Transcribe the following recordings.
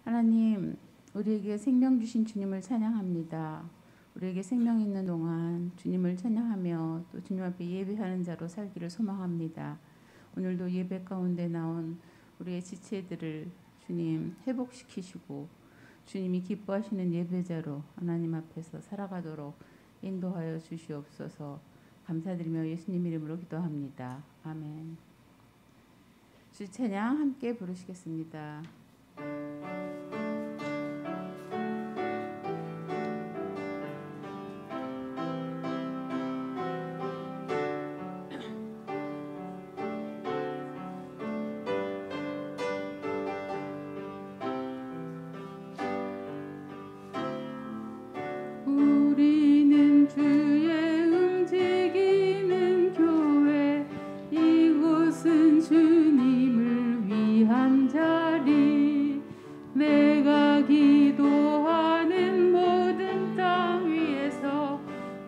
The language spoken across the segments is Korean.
하나님, 우리에게 생명 주신 주님을 찬양합니다. 우리에게 생명 있는 동안 주님을 찬양하며 또 주님 앞에 예배하는 자로 살기를 소망합니다. 오늘도 예배 가운데 나온 우리의 지체들을 주님 회복시키시고 주님이 기뻐하시는 예배자로 하나님 앞에서 살아가도록 인도하여 주시옵소서. 감사드리며 예수님 이름으로 기도합니다. 아멘. 주 찬양 함께 부르시겠습니다. 우리는 주의 움직이는 교회, 이곳은 주님을 위한 자리. 내가 기도하는 모든 땅 위에서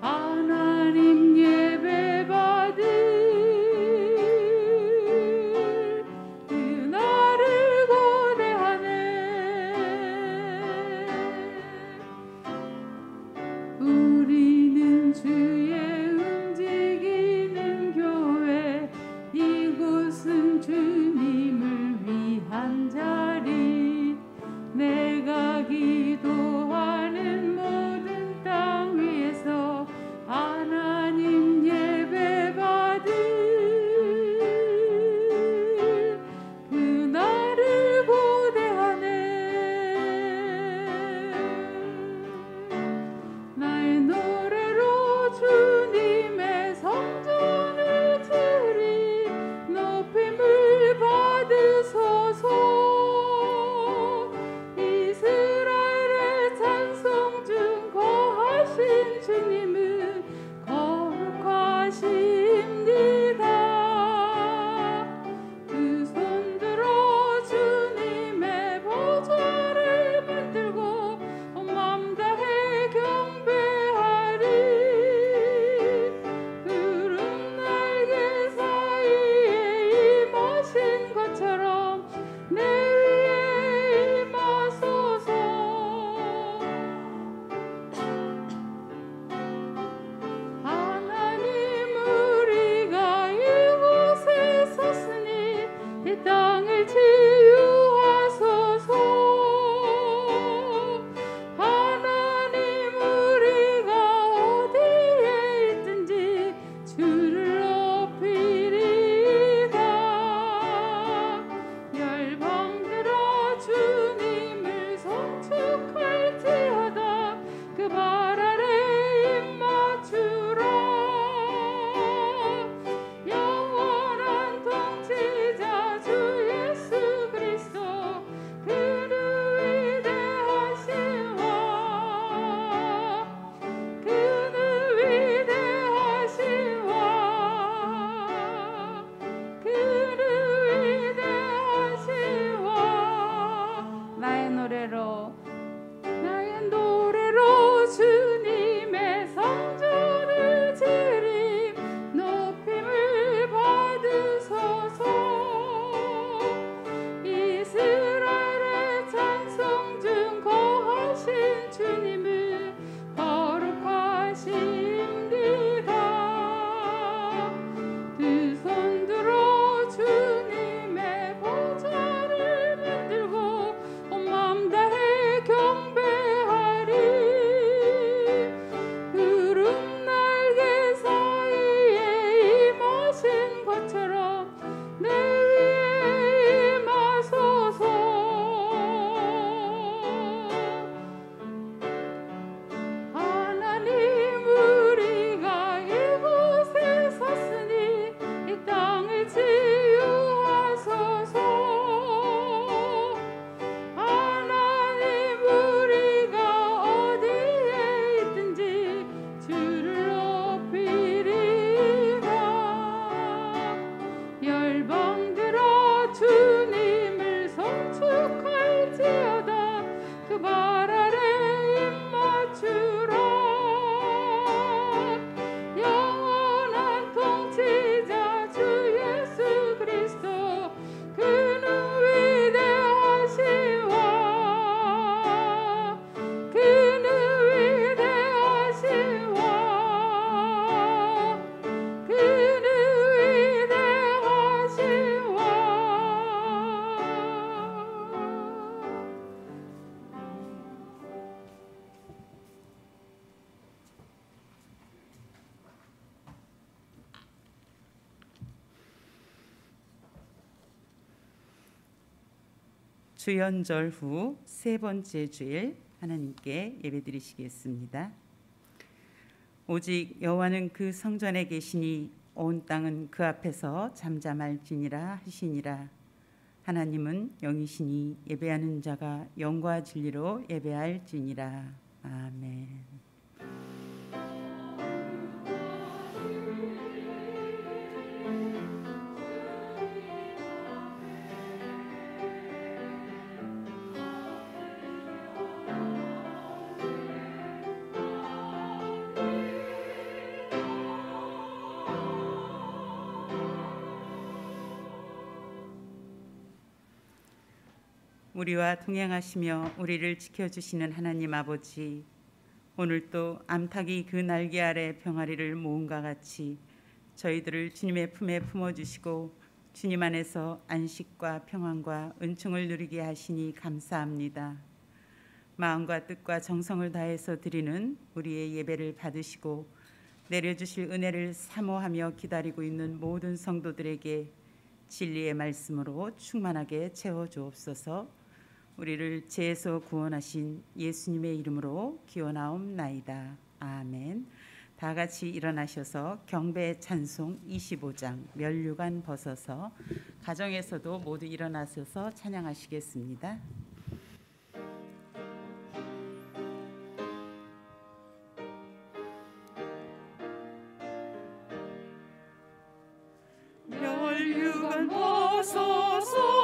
하나님 예배 받을 그날을 고대하네. 우리는 주의 움직이는 교회, 이곳은 주님을 위한 자리. 내가 기도하는 모든 땅 위에서 하나님 예배 받을 그날을 고대하네. 나의 노래로 주님의 성전을 드리 높임을 받으소서. 이스라엘의 찬송 중 거하신 주님은 거룩하십니다. 두 손 들어 주님의 보좌를 만들고 온 맘 다해 경배하리. 구름 날개 사이에 임하신 것처럼 내 위에 임하소서. 하나님, 우리가 이곳에 섰으니 이 땅을 치유하소서. 하나님, 우리가 어디에 있든지 주를 높이리이다. 열방들아 주님을 송축할지어다. 그 발 아래 입 맞추라. 영원한 통치자 주 예수 그리스도, 그는 위대하시와 그는 위대하시와 그는 위대하시와. 나의 노래로 주님의 성전을 드림 높임을 받으소서. 이스라엘의 찬송 중 거하신 주님은 거룩하십니다. 두 손 들어 주님의 보좌를 만들고 온 맘 다해 주연절 후 세 번째 주일 하나님께 예배드리시겠습니다. 오직 여호와는 그 성전에 계시니 온 땅은 그 앞에서 잠잠할지니라 하시니라. 하나님은 영이시니 예배하는 자가 영과 진리로 예배할지니라. 아멘. 우리와 동행하시며 우리를 지켜주시는 하나님 아버지, 오늘도 암탉이 그 날개 아래 병아리를 모음과 같이 저희들을 주님의 품에 품어주시고 주님 안에서 안식과 평안과 은총을 누리게 하시니 감사합니다. 마음과 뜻과 정성을 다해서 드리는 우리의 예배를 받으시고 내려주실 은혜를 사모하며 기다리고 있는 모든 성도들에게 진리의 말씀으로 충만하게 채워주옵소서. 우리를 죄에서 구원하신 예수님의 이름으로 기원하옵나이다. 아멘. 다 같이 일어나셔서 경배 찬송 25장 면류관 벗어서 가정에서도 모두 일어나셔서 찬양하시겠습니다. 면류관 벗어서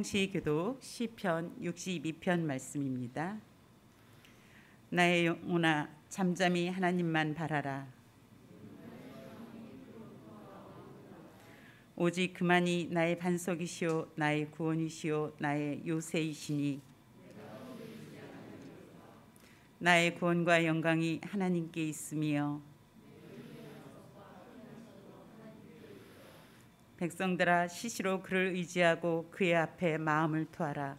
성시교독 시편 62편 말씀입니다. 나의 영혼아 잠잠히 하나님만 바라라. 오직 그만이 나의 반석이시오 나의 구원이시오 나의 요새이시니 나의 구원과 영광이 하나님께 있으며 백성들아 시시로 그를 의지하고 그의 앞에 마음을 토하라.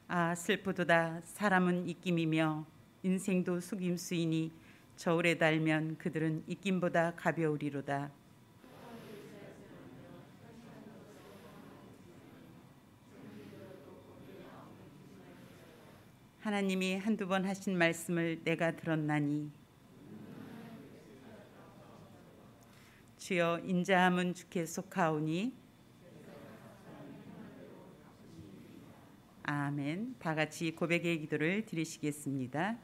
아 슬프도다. 사람은 입김이며 인생도 속임수이니 저울에 달면 그들은 입김보다 가벼우리로다. 하나님이 한두 번 하신 말씀을 내가 들었나니 주여 인자함은 주께 속하오니 아멘. 다 같이 고백의 기도를 드리시겠습니다.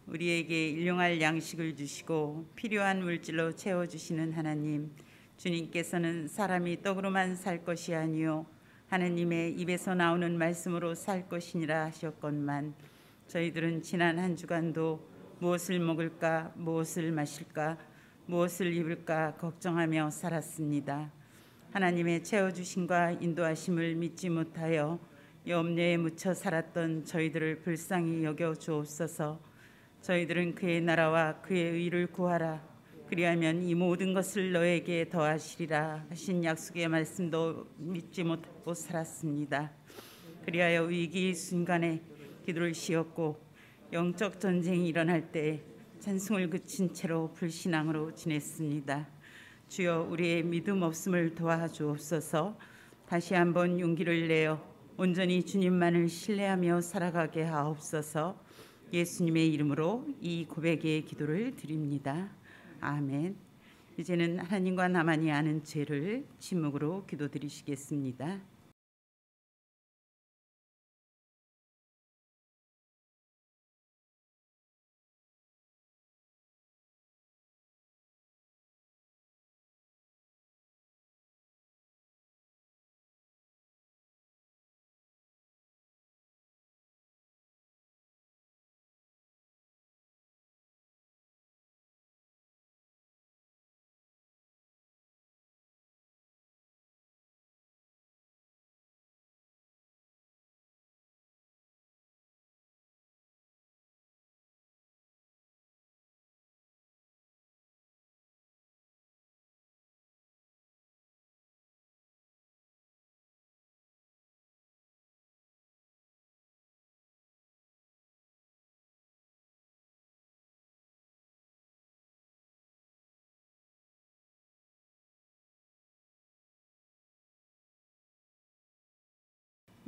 우리에게 일용할 양식을 주시고 필요한 물질로 채워주시는 하나님, 주님께서는 사람이 떡으로만 살 것이 아니요 하느님의 입에서 나오는 말씀으로 살 것이니라 하셨건만 저희들은 지난 한 주간도 무엇을 먹을까, 무엇을 마실까, 무엇을 입을까 걱정하며 살았습니다. 하나님의 채워주심과 인도하심을 믿지 못하여 염려에 묻혀 살았던 저희들을 불쌍히 여겨 주옵소서. 저희들은 그의 나라와 그의 의를 구하라. 그리하면 이 모든 것을 너에게 더하시리라 하신 약속의 말씀도 믿지 못하고 살았습니다. 그리하여 위기 순간에 기도를 쉬었고 영적 전쟁이 일어날 때 찬송을 그친 채로 불신앙으로 지냈습니다. 주여 우리의 믿음 없음을 도와주옵소서. 다시 한번 용기를 내어 온전히 주님만을 신뢰하며 살아가게 하옵소서. 예수님의 이름으로 이 고백의 기도를 드립니다. 아멘. 이제는 하나님과 나만이 아는 죄를 침묵으로 기도드리시겠습니다.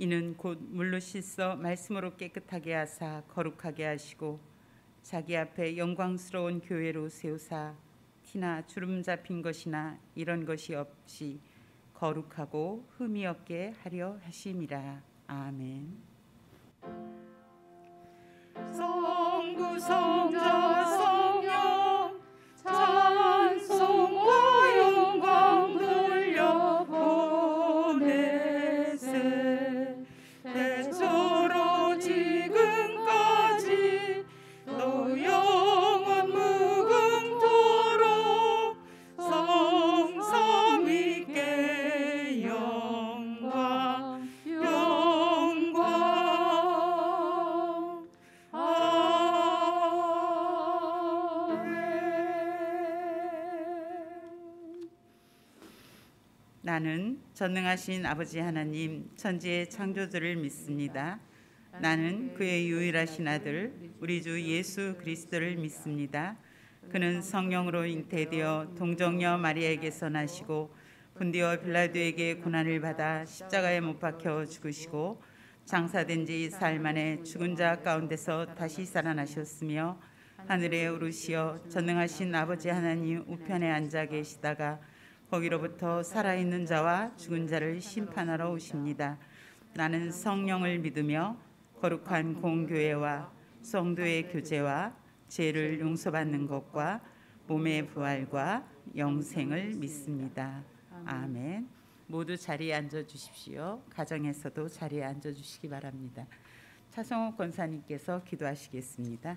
이는 곧 물로 씻어 말씀으로 깨끗하게 하사 거룩하게 하시고 자기 앞에 영광스러운 교회로 세우사 티나 주름 잡힌 것이나 이런 것이 없이 거룩하고 흠이 없게 하려 하심이라. 아멘. 성부 성자 성령 찬송과 영광 돌려 보내세. 대처로 지금까지 또 영원 무궁토록 성삼위께 영광 나는 전능하신 아버지 하나님 천지의 창조주를 믿습니다. 나는 그의 유일하신 아들 우리 주 예수 그리스도를 믿습니다. 그는 성령으로 잉태되어 동정녀 마리아에게서 나시고 본디오 빌라도에게 고난을 받아 십자가에 못 박혀 죽으시고 장사된 지 사흘 만에 죽은 자 가운데서 다시 살아나셨으며 하늘에 오르시어 전능하신 아버지 하나님 우편에 앉아 계시다가 거기로부터 살아있는 자와 죽은 자를 심판하러 오십니다. 나는 성령을 믿으며 거룩한 공교회와 성도의 교제와 죄를 용서받는 것과 몸의 부활과 영생을 믿습니다. 아멘. 모두 자리에 앉아 주십시오. 가정에서도 자리에 앉아 주시기 바랍니다. 차성호 권사님께서 기도하시겠습니다.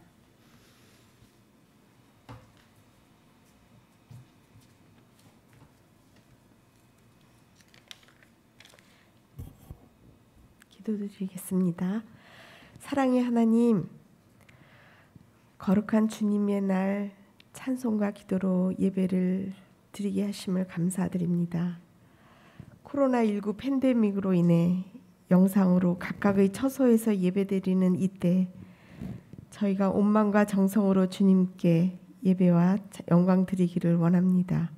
기도드리겠습니다. 사랑의 하나님, 거룩한 주님의 날 찬송과 기도로 예배를 드리게 하심을 감사드립니다. 코로나19 팬데믹으로 인해 영상으로 각각의 처소에서 예배드리는 이때 저희가 온 마음과 정성으로 주님께 예배와 영광 드리기를 원합니다.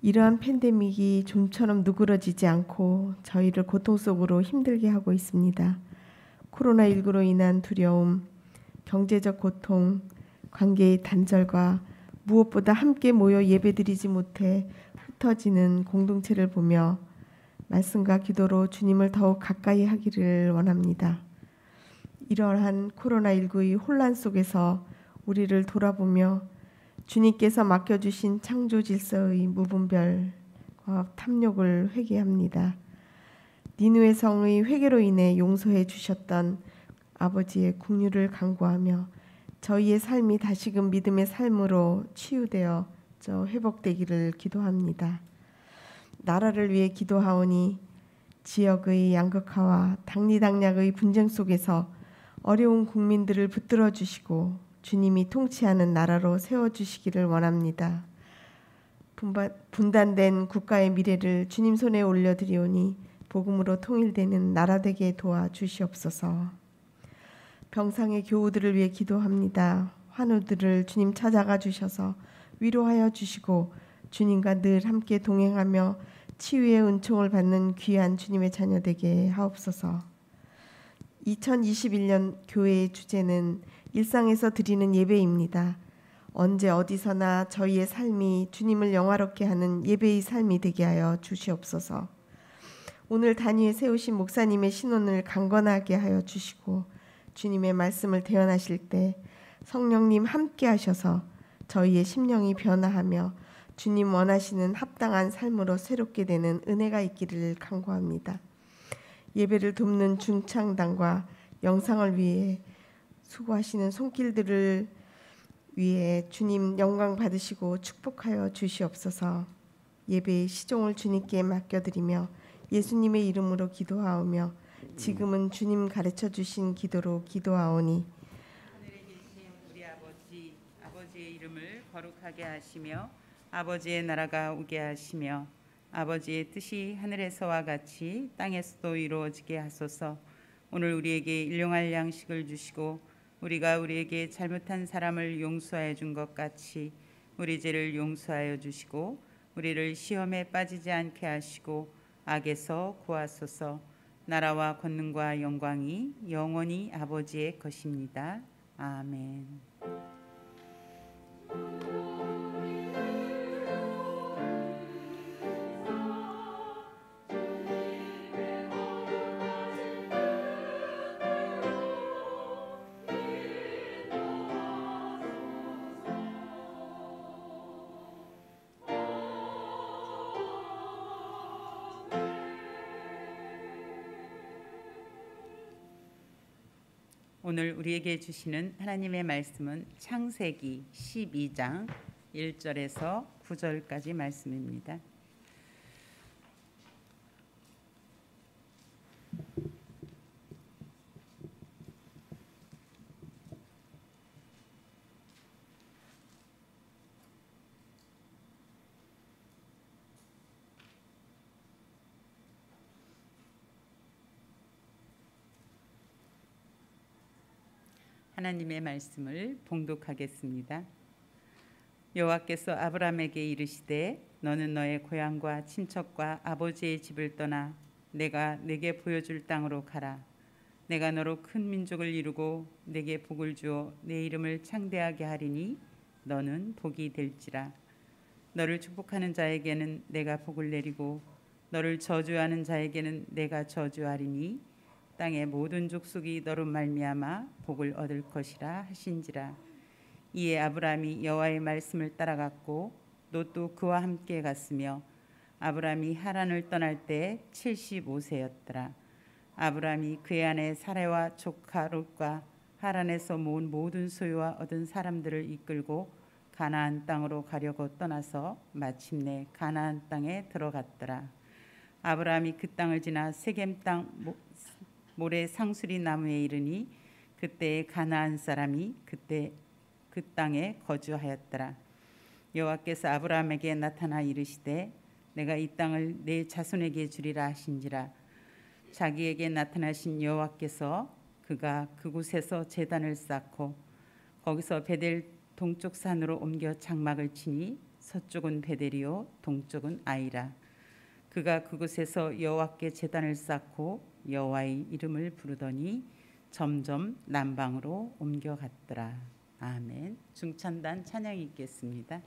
이러한 팬데믹이 좀처럼 누그러지지 않고 저희를 고통 속으로 힘들게 하고 있습니다. 코로나19로 인한 두려움, 경제적 고통, 관계의 단절과 무엇보다 함께 모여 예배드리지 못해 흩어지는 공동체를 보며 말씀과 기도로 주님을 더욱 가까이 하기를 원합니다. 이러한 코로나19의 혼란 속에서 우리를 돌아보며 주님께서 맡겨주신 창조 질서의 무분별과 탐욕을 회개합니다. 니느웨 성의 회개로 인해 용서해 주셨던 아버지의 긍휼을 간구하며 저희의 삶이 다시금 믿음의 삶으로 치유되어 회복되기를 기도합니다. 나라를 위해 기도하오니 지역의 양극화와 당리당략의 분쟁 속에서 어려운 국민들을 붙들어 주시고 주님이 통치하는 나라로 세워주시기를 원합니다. 분단된 국가의 미래를 주님 손에 올려드리오니 복음으로 통일되는 나라 되게 도와주시옵소서. 병상의 교우들을 위해 기도합니다. 환우들을 주님 찾아가 주셔서 위로하여 주시고 주님과 늘 함께 동행하며 치유의 은총을 받는 귀한 주님의 자녀 되게 하옵소서. 2021년 교회의 주제는 일상에서 드리는 예배입니다. 언제 어디서나 저희의 삶이 주님을 영화롭게 하는 예배의 삶이 되게 하여 주시옵소서. 오늘 단위에 세우신 목사님의 신원을 강건하게 하여 주시고 주님의 말씀을 대언하실 때 성령님 함께 하셔서 저희의 심령이 변화하며 주님 원하시는 합당한 삶으로 새롭게 되는 은혜가 있기를 간구합니다. 예배를 돕는 중창단과 영상을 위해 수고하시는 손길들을 위해 주님 영광 받으시고 축복하여 주시옵소서. 예배의 시종을 주님께 맡겨드리며 예수님의 이름으로 기도하오며 지금은 주님 가르쳐 주신 기도로 기도하오니 하늘에 계신 우리 아버지의 이름을 거룩하게 하시며 아버지의 나라가 오게 하시며 아버지의 뜻이 하늘에서와 같이 땅에서도 이루어지게 하소서. 오늘 우리에게 일용할 양식을 주시고 우리가 우리에게 잘못한 사람을 용서하여 준 것 같이 우리 죄를 용서하여 주시고 우리를 시험에 빠지지 않게 하시고 악에서 구하소서. 나라와 권능과 영광이 영원히 아버지의 것입니다. 아멘. 오늘 우리에게 주시는 하나님의 말씀은 창세기 12장 1절에서 9절까지 말씀입니다. 하나님의 말씀을 봉독하겠습니다. 여호와께서 아브라함에게 이르시되 너는 너의 고향과 친척과 아버지의 집을 떠나 내가 네게 보여줄 땅으로 가라. 내가 너로 큰 민족을 이루고 네게 복을 주어 내 이름을 창대하게 하리니 너는 복이 될지라. 너를 축복하는 자에게는 내가 복을 내리고 너를 저주하는 자에게는 내가 저주하리니 땅의 모든 족속이 너로 말미암아 복을 얻을 것이라 하신지라. 이에 아브라함이 여호와의 말씀을 따라갔고 롯도 그와 함께 갔으며 아브라함이 하란을 떠날 때 75세였더라. 아브라함이 그의 아내 사레와 조카 롯과 하란에서 모은 모든 소유와 얻은 사람들을 이끌고 가나안 땅으로 가려고 떠나서 마침내 가나안 땅에 들어갔더라. 아브라함이 그 땅을 지나 세겜 땅 모래 상수리 나무에 이르니 그때에 가나안 사람이 그때 그 땅에 거주하였더라. 여호와께서 아브라함에게 나타나 이르시되 내가 이 땅을 내 자손에게 주리라 하신지라. 자기에게 나타나신 여호와께서 그가 그곳에서 제단을 쌓고 거기서 베델 동쪽 산으로 옮겨 장막을 치니 서쪽은 베델이요 동쪽은 아이라. 그가 그곳에서 여호와께 제단을 쌓고 여호와의 이름을 부르더니 점점 남방으로 옮겨갔더라. 아멘. 중찬단 찬양이 있겠습니다.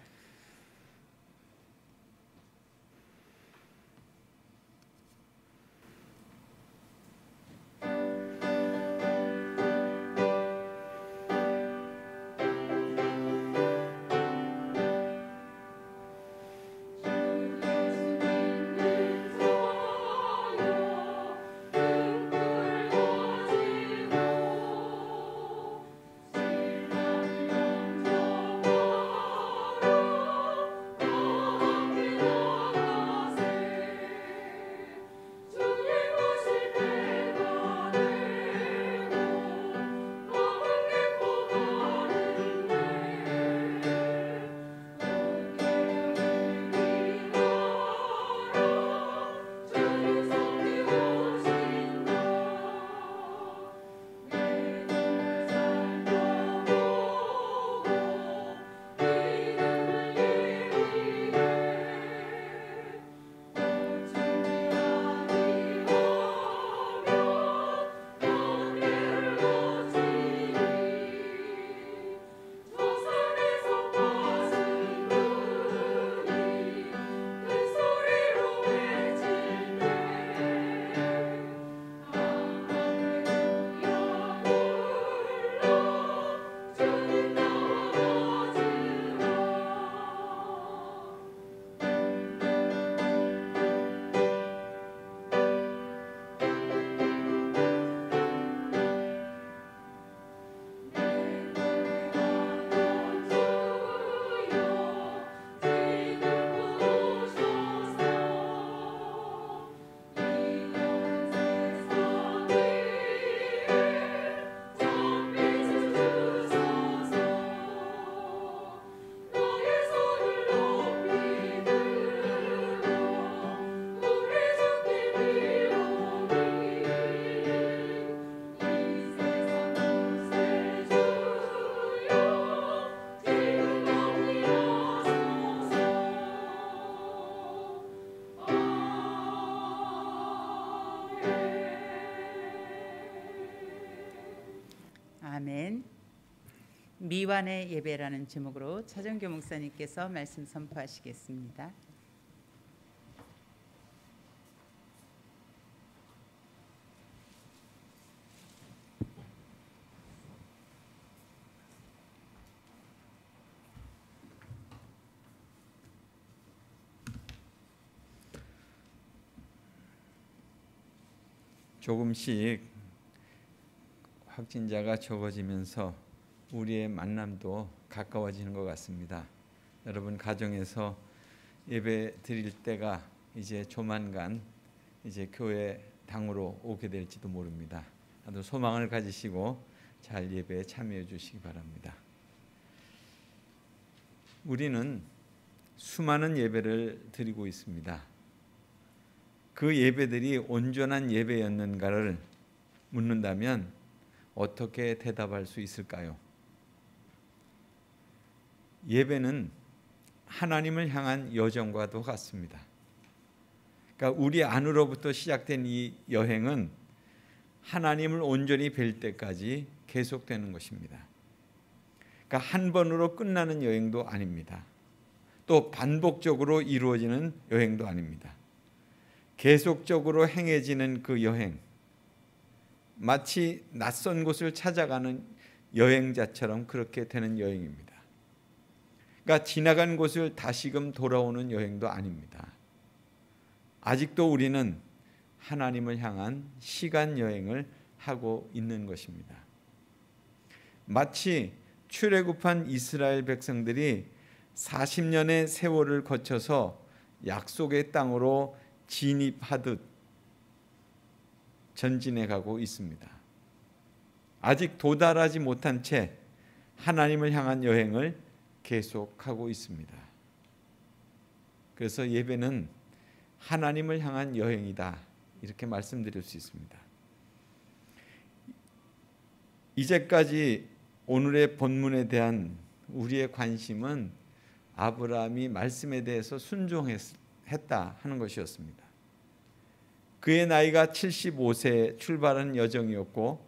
미완의 예배라는 제목으로 차정교 목사님께서 말씀 선포하시겠습니다. 조금씩 확진자가 적어지면서 우리의 만남도 가까워지는 것 같습니다. 여러분 가정에서 예배 드릴 때가 이제 조만간 이제 교회 당으로 오게 될지도 모릅니다. 아주 소망을 가지시고 잘 예배에 참여해 주시기 바랍니다. 우리는 수많은 예배를 드리고 있습니다. 그 예배들이 온전한 예배였는가를 묻는다면 어떻게 대답할 수 있을까요? 예배는 하나님을 향한 여정과도 같습니다. 그러니까 우리 안으로부터 시작된 이 여행은 하나님을 온전히 뵐 때까지 계속되는 것입니다. 그러니까 한 번으로 끝나는 여행도 아닙니다. 또 반복적으로 이루어지는 여행도 아닙니다. 계속적으로 행해지는 그 여행, 마치 낯선 곳을 찾아가는 여행자처럼 그렇게 되는 여행입니다. 그러니까 지나간 곳을 다시금 돌아오는 여행도 아닙니다. 아직도 우리는 하나님을 향한 시간 여행을 하고 있는 것입니다. 마치 출애굽한 이스라엘 백성들이 40년의 세월을 거쳐서 약속의 땅으로 진입하듯 전진해 가고 있습니다. 아직 도달하지 못한 채 하나님을 향한 여행을 계속하고 있습니다. 그래서 예배는 하나님을 향한 여행이다, 이렇게 말씀드릴 수 있습니다. 이제까지 오늘의 본문에 대한 우리의 관심은 아브라함이 말씀에 대해서 순종했다 하는 것이었습니다. 그의 나이가 75세에 출발한 여정이었고,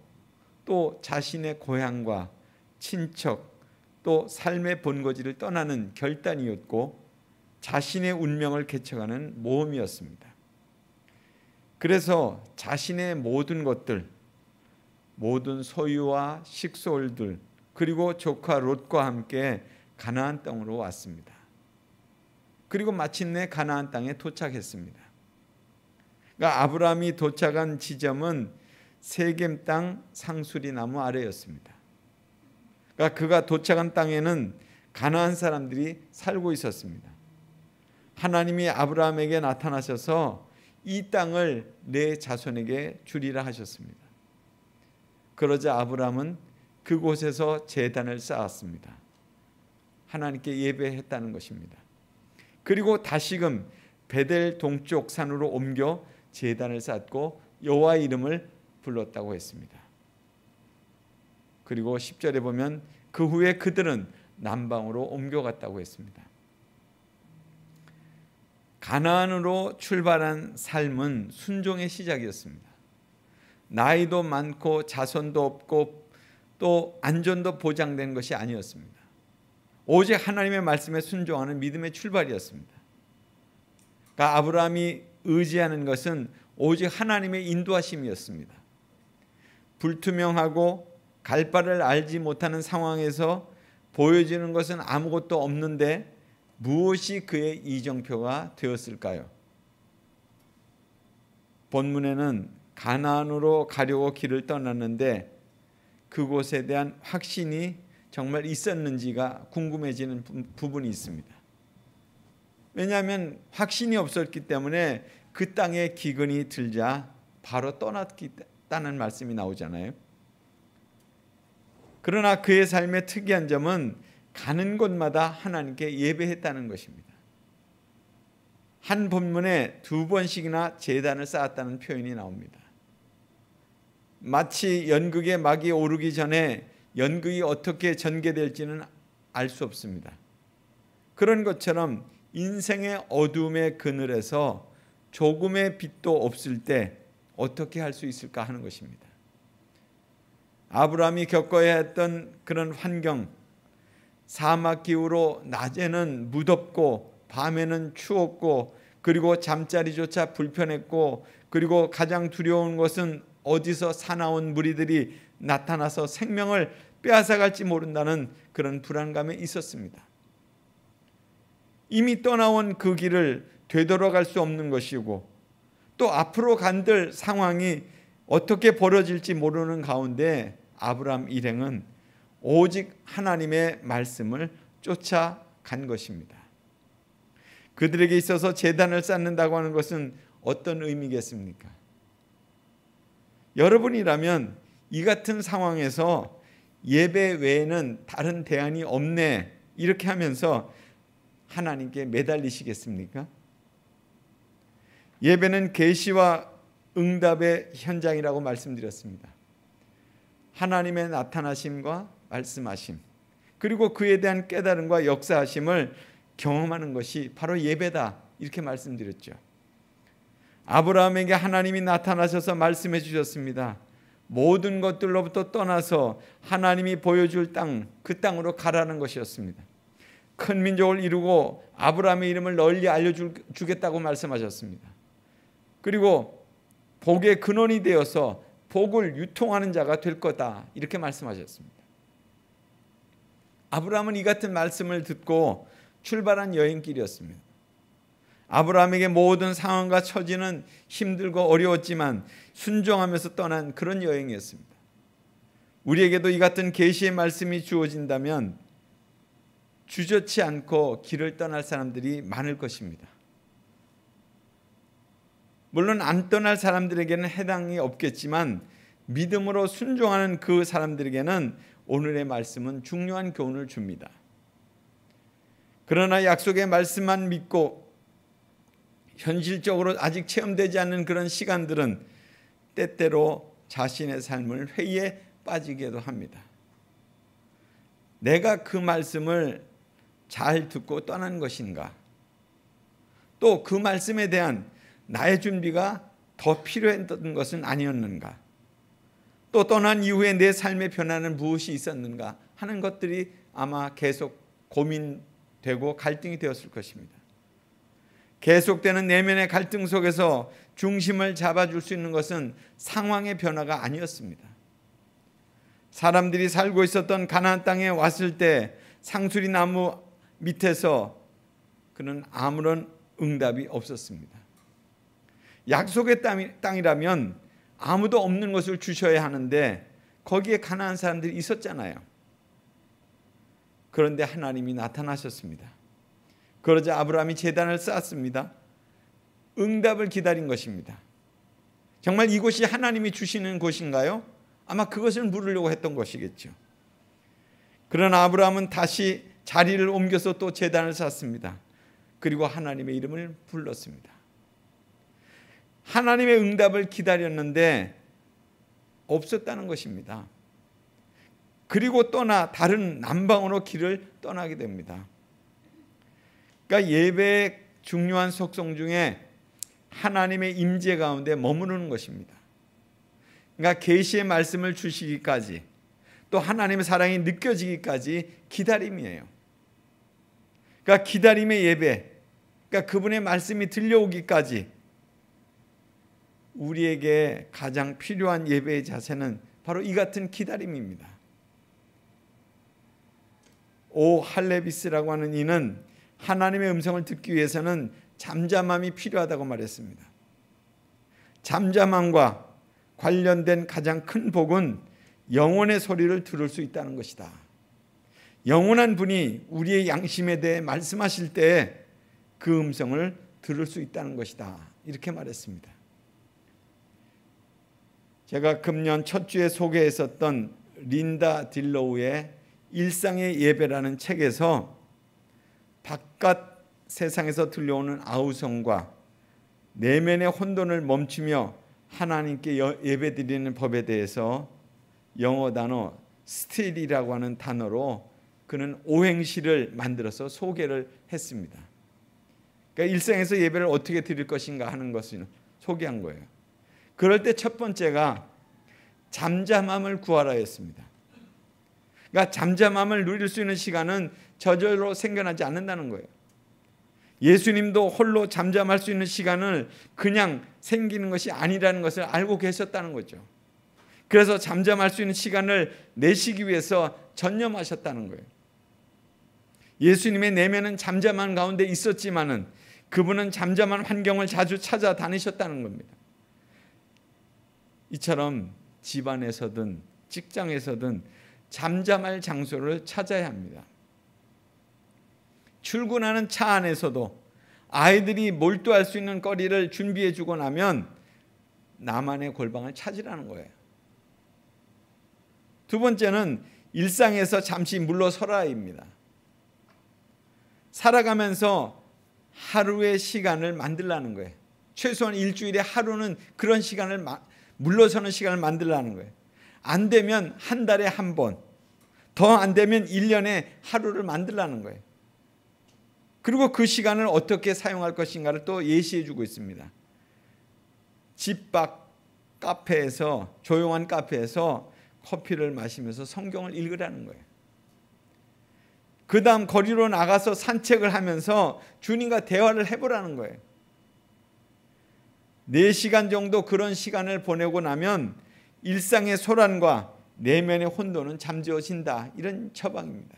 또 자신의 고향과 친척, 또 삶의 본거지를 떠나는 결단이었고, 자신의 운명을 개척하는 모험이었습니다. 그래서 자신의 모든 것들, 모든 소유와 식솔들, 그리고 조카 롯과 함께 가나안 땅으로 왔습니다. 그리고 마침내 가나안 땅에 도착했습니다. 그러니까 아브라함이 도착한 지점은 세겜 땅 상수리 나무 아래였습니다. 그러니까 그가 도착한 땅에는 가나안 사람들이 살고 있었습니다. 하나님이 아브라함에게 나타나셔서 이 땅을 내 자손에게 주리라 하셨습니다. 그러자 아브라함은 그곳에서 제단을 쌓았습니다. 하나님께 예배했다는 것입니다. 그리고 다시금 베델 동쪽 산으로 옮겨 제단을 쌓고 여호와의 이름을 불렀다고 했습니다. 그리고 10절에 보면 그 후에 그들은 남방으로 옮겨갔다고 했습니다. 가나안으로 출발한 삶은 순종의 시작이었습니다. 나이도 많고 자손도 없고 또 안전도 보장된 것이 아니었습니다. 오직 하나님의 말씀에 순종하는 믿음의 출발이었습니다. 그러니까 아브라함이 의지하는 것은 오직 하나님의 인도하심이었습니다. 불투명하고 갈 바를 알지 못하는 상황에서 보여지는 것은 아무것도 없는데 무엇이 그의 이정표가 되었을까요? 본문에는 가나안으로 가려고 길을 떠났는데 그곳에 대한 확신이 정말 있었는지가 궁금해지는 부분이 있습니다. 왜냐하면 확신이 없었기 때문에 그 땅에 기근이 들자 바로 떠났다는 말씀이 나오잖아요. 그러나 그의 삶의 특이한 점은 가는 곳마다 하나님께 예배했다는 것입니다. 한 본문에 2번씩이나 제단을 쌓았다는 표현이 나옵니다. 마치 연극의 막이 오르기 전에 연극이 어떻게 전개될지는 알 수 없습니다. 그런 것처럼 인생의 어둠의 그늘에서 조금의 빛도 없을 때 어떻게 할 수 있을까 하는 것입니다. 아브라함이 겪어야 했던 그런 환경, 사막 기후로 낮에는 무덥고 밤에는 추웠고 그리고 잠자리조차 불편했고 그리고 가장 두려운 것은 어디서 사나운 무리들이 나타나서 생명을 빼앗아갈지 모른다는 그런 불안감에 있었습니다. 이미 떠나온 그 길을 되돌아갈 수 없는 것이고 또 앞으로 간들 상황이 어떻게 벌어질지 모르는 가운데 아브라함 일행은 오직 하나님의 말씀을 쫓아간 것입니다. 그들에게 있어서 제단을 쌓는다고 하는 것은 어떤 의미겠습니까? 여러분이라면 이 같은 상황에서 예배 외에는 다른 대안이 없네 이렇게 하면서 하나님께 매달리시겠습니까? 예배는 계시와 응답의 현장이라고 말씀드렸습니다. 하나님의 나타나심과 말씀하심 그리고 그에 대한 깨달음과 역사하심을 경험하는 것이 바로 예배다 이렇게 말씀드렸죠. 아브라함에게 하나님이 나타나셔서 말씀해 주셨습니다. 모든 것들로부터 떠나서 하나님이 보여줄 땅, 그 땅으로 가라는 것이었습니다. 큰 민족을 이루고 아브라함의 이름을 널리 알려주겠다고 말씀하셨습니다. 그리고 복의 근원이 되어서 복을 유통하는 자가 될 거다 이렇게 말씀하셨습니다. 아브라함은 이 같은 말씀을 듣고 출발한 여행길이었습니다. 아브라함에게 모든 상황과 처지는 힘들고 어려웠지만 순종하면서 떠난 그런 여행이었습니다. 우리에게도 이 같은 계시의 말씀이 주어진다면 주저치 않고 길을 떠날 사람들이 많을 것입니다. 물론 안 떠날 사람들에게는 해당이 없겠지만 믿음으로 순종하는 그 사람들에게는 오늘의 말씀은 중요한 교훈을 줍니다. 그러나 약속의 말씀만 믿고 현실적으로 아직 체험되지 않는 그런 시간들은 때때로 자신의 삶을 회의에 빠지기도 합니다. 내가 그 말씀을 잘 듣고 떠난 것인가? 또 그 말씀에 대한 나의 준비가 더 필요했던 것은 아니었는가? 또 떠난 이후에 내 삶의 변화는 무엇이 있었는가 하는 것들이 아마 계속 고민되고 갈등이 되었을 것입니다. 계속되는 내면의 갈등 속에서 중심을 잡아줄 수 있는 것은 상황의 변화가 아니었습니다. 사람들이 살고 있었던 가나안 땅에 왔을 때 상수리 나무 밑에서 그는 아무런 응답이 없었습니다. 약속의 땅이라면 아무도 없는 것을 주셔야 하는데 거기에 가나안 사람들이 있었잖아요. 그런데 하나님이 나타나셨습니다. 그러자 아브라함이 제단을 쌓았습니다. 응답을 기다린 것입니다. 정말 이곳이 하나님이 주시는 곳인가요? 아마 그것을 물으려고 했던 것이겠죠. 그러나 아브라함은 다시 자리를 옮겨서 또 제단을 쌓습니다. 그리고 하나님의 이름을 불렀습니다. 하나님의 응답을 기다렸는데 없었다는 것입니다. 그리고 떠나 다른 남방으로 길을 떠나게 됩니다. 그러니까 예배의 중요한 속성 중에 하나님의 임재 가운데 머무르는 것입니다. 그러니까 계시의 말씀을 주시기까지 또 하나님의 사랑이 느껴지기까지 기다림이에요. 그러니까 기다림의 예배, 그러니까 그분의 말씀이 들려오기까지 우리에게 가장 필요한 예배의 자세는 바로 이 같은 기다림입니다. 오 할레비스라고 하는 이는 하나님의 음성을 듣기 위해서는 잠잠함이 필요하다고 말했습니다. 잠잠함과 관련된 가장 큰 복은 영혼의 소리를 들을 수 있다는 것이다. 영원한 분이 우리의 양심에 대해 말씀하실 때 그 음성을 들을 수 있다는 것이다. 이렇게 말했습니다. 제가 금년 첫 주에 소개했었던 린다 딜로우의 일상의 예배라는 책에서 바깥 세상에서 들려오는 아우성과 내면의 혼돈을 멈추며 하나님께 예배드리는 법에 대해서 영어 단어 스틸이라고 하는 단어로 그는 오행시를 만들어서 소개를 했습니다. 그러니까 일상에서 예배를 어떻게 드릴 것인가 하는 것을 소개한 거예요. 그럴 때 첫 번째가 잠잠함을 구하라였습니다. 그러니까 잠잠함을 누릴 수 있는 시간은 저절로 생겨나지 않는다는 거예요. 예수님도 홀로 잠잠할 수 있는 시간을 그냥 생기는 것이 아니라는 것을 알고 계셨다는 거죠. 그래서 잠잠할 수 있는 시간을 내시기 위해서 전념하셨다는 거예요. 예수님의 내면은 잠잠한 가운데 있었지만은 그분은 잠잠한 환경을 자주 찾아다니셨다는 겁니다. 이처럼 집안에서든 직장에서든 잠잠할 장소를 찾아야 합니다. 출근하는 차 안에서도 아이들이 몰두할 수 있는 거리를 준비해 주고 나면 나만의 골방을 찾으라는 거예요. 두 번째는 일상에서 잠시 물러서라입니다. 살아가면서 하루의 시간을 만들라는 거예요. 최소한 일주일에 하루는 그런 시간을 물러서는 시간을 만들라는 거예요. 안 되면 한 달에 한 번, 더 안 되면 1년에 하루를 만들라는 거예요. 그리고 그 시간을 어떻게 사용할 것인가를 또 예시해 주고 있습니다. 집 밖 카페에서, 조용한 카페에서 커피를 마시면서 성경을 읽으라는 거예요. 그 다음 거리로 나가서 산책을 하면서 주님과 대화를 해보라는 거예요. 4시간 정도 그런 시간을 보내고 나면 일상의 소란과 내면의 혼돈은 잠재워진다. 이런 처방입니다.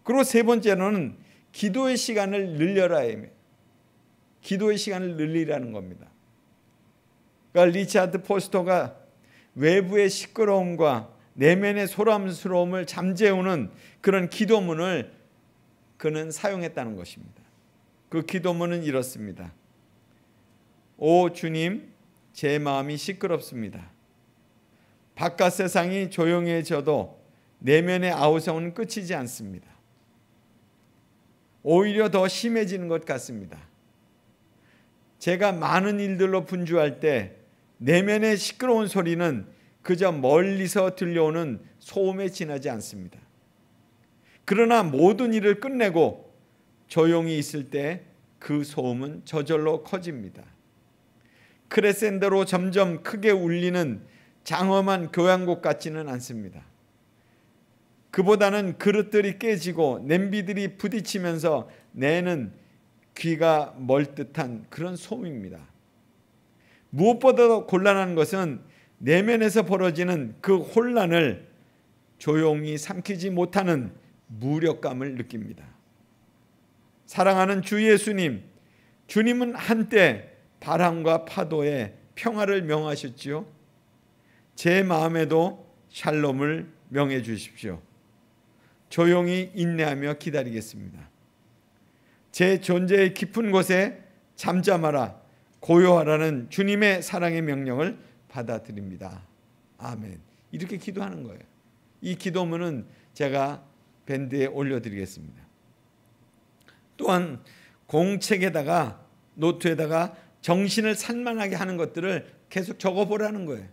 그리고 세 번째로는 기도의 시간을 늘려라. 기도의 시간을 늘리라는 겁니다. 그러니까 리차드 포스터가 외부의 시끄러움과 내면의 소란스러움을 잠재우는 그런 기도문을 그는 사용했다는 것입니다. 그 기도문은 이렇습니다. 오 주님, 제 마음이 시끄럽습니다. 바깥 세상이 조용해져도 내면의 아우성은 끝이지 않습니다. 오히려 더 심해지는 것 같습니다. 제가 많은 일들로 분주할 때 내면의 시끄러운 소리는 그저 멀리서 들려오는 소음에 지나지 않습니다. 그러나 모든 일을 끝내고 조용히 있을 때 그 소음은 저절로 커집니다. 크레센도로 점점 크게 울리는 장엄한 교향곡 같지는 않습니다. 그보다는 그릇들이 깨지고 냄비들이 부딪히면서 내는 귀가 멀듯한 그런 소음입니다. 무엇보다도 곤란한 것은 내면에서 벌어지는 그 혼란을 조용히 삼키지 못하는 무력감을 느낍니다. 사랑하는 주 예수님, 주님은 한때 바람과 파도에 평화를 명하셨지요. 제 마음에도 샬롬을 명해 주십시오. 조용히 인내하며 기다리겠습니다. 제 존재의 깊은 곳에 잠잠하라, 고요하라는 주님의 사랑의 명령을 받아들입니다. 아멘. 이렇게 기도하는 거예요. 이 기도문은 제가 밴드에 올려드리겠습니다. 또한 공책에다가 노트에다가 정신을 산만하게 하는 것들을 계속 적어보라는 거예요.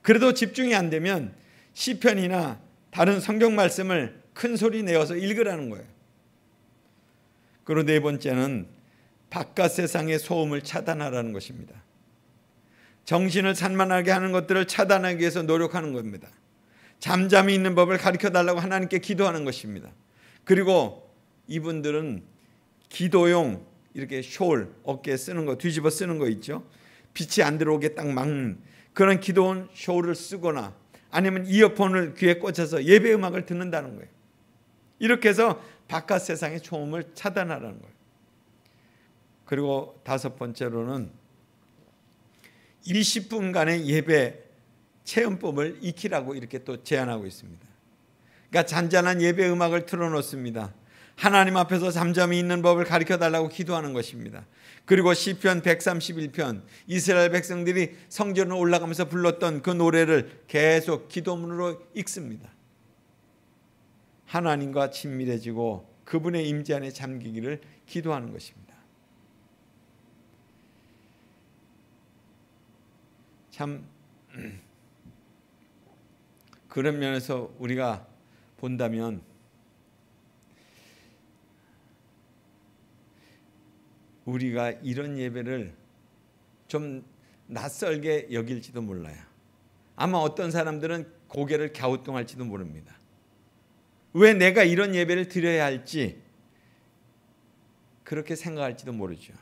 그래도 집중이 안 되면 시편이나 다른 성경 말씀을 큰 소리 내어서 읽으라는 거예요. 그리고 네 번째는 바깥 세상의 소음을 차단하라는 것입니다. 정신을 산만하게 하는 것들을 차단하기 위해서 노력하는 겁니다. 잠잠히 있는 법을 가르쳐달라고 하나님께 기도하는 것입니다. 그리고 이분들은 기도용 이렇게 숄 어깨에 쓰는 거, 뒤집어 쓰는 거 있죠. 빛이 안 들어오게 딱 막는 그런 기도용 숄을 쓰거나 아니면 이어폰을 귀에 꽂아서 예배 음악을 듣는다는 거예요. 이렇게 해서 바깥 세상의 소음을 차단하라는 거예요. 그리고 다섯 번째로는 20분간의 예배 체험법을 익히라고 이렇게 또 제안하고 있습니다. 그러니까 잔잔한 예배 음악을 틀어놓습니다. 하나님 앞에서 잠잠히 있는 법을 가르쳐달라고 기도하는 것입니다. 그리고 시편 131편 이스라엘 백성들이 성전으로 올라가면서 불렀던 그 노래를 계속 기도문으로 읽습니다. 하나님과 친밀해지고 그분의 임재 안에 잠기기를 기도하는 것입니다. 참 그런 면에서 우리가 본다면 우리가 이런 예배를 좀 낯설게 여길지도 몰라요. 아마 어떤 사람들은 고개를 갸우뚱할지도 모릅니다. 왜 내가 이런 예배를 드려야 할지 그렇게 생각할지도 모르죠.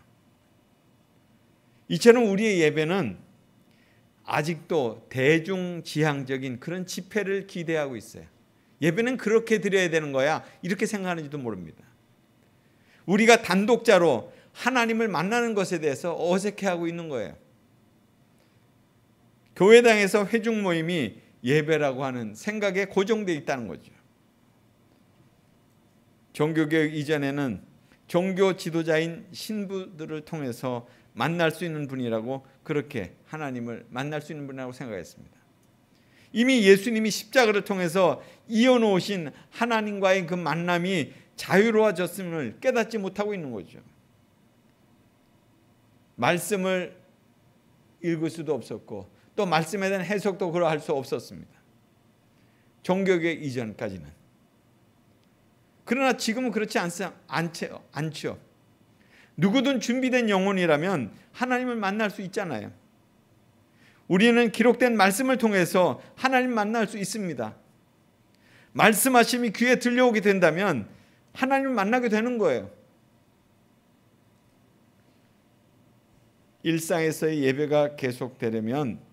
이처럼 우리의 예배는 아직도 대중지향적인 그런 집회를 기대하고 있어요. 예배는 그렇게 드려야 되는 거야 이렇게 생각하는지도 모릅니다. 우리가 단독자로 하나님을 만나는 것에 대해서 어색해하고 있는 거예요. 교회당에서 회중 모임이 예배라고 하는 생각에 고정되어 있다는 거죠. 종교개혁 이전에는 종교 지도자인 신부들을 통해서 만날 수 있는 분이라고, 그렇게 하나님을 만날 수 있는 분이라고 생각했습니다. 이미 예수님이 십자가를 통해서 이어놓으신 하나님과의 그 만남이 자유로워졌음을 깨닫지 못하고 있는 거죠. 말씀을 읽을 수도 없었고 또 말씀에 대한 해석도 그러할 수 없었습니다. 종교개혁 이전까지는. 그러나 지금은 그렇지 않죠. 누구든 준비된 영혼이라면 하나님을 만날 수 있잖아요. 우리는 기록된 말씀을 통해서 하나님 만날 수 있습니다. 말씀하심이 귀에 들려오게 된다면 하나님을 만나게 되는 거예요. 일상에서의 예배가 계속되려면